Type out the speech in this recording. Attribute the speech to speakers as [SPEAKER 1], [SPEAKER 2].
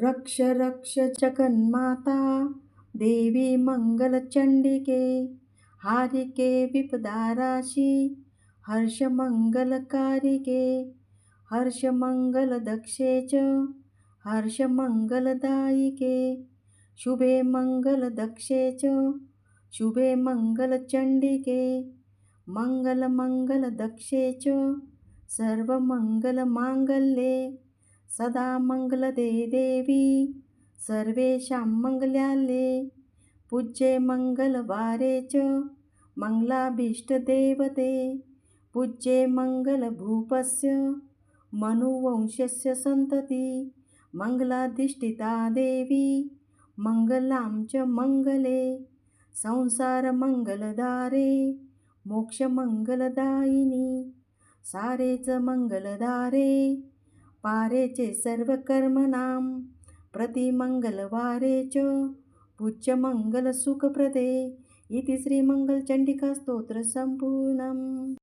[SPEAKER 1] रक्ष रक्ष जगन्माता देवी मंगलचंडिके हारिके विपदाराशी हर्षमंगलकारिके हर्षमंगलदक्षे च हर्षमंगलदायिके शुभे मंगलदक्षे च शुभे मंगलचंडिके मंगलमंगलदक्षे च सर्वमंगलमांगल्ये सदा मंगलदे देवी सर्वेषां मंगलालये पूज्ये मंगलवारे च मंगलाभीष्टदेवते पूज्ये मंगलभूपस्य मनुवंशस्य सन्तति मंगलाधिष्ठिता देवी मंगलां च मंगले संसारमंगलदारे मोक्षमंगलदायिनी सारेच मंगलदारे पारेचे सर्वकर्मणां प्रतिमंगलवारे च पूज्यमंगलसुखप्रदे इति श्रीमंगलचंडिका स्तोत्र संपूर्णम्।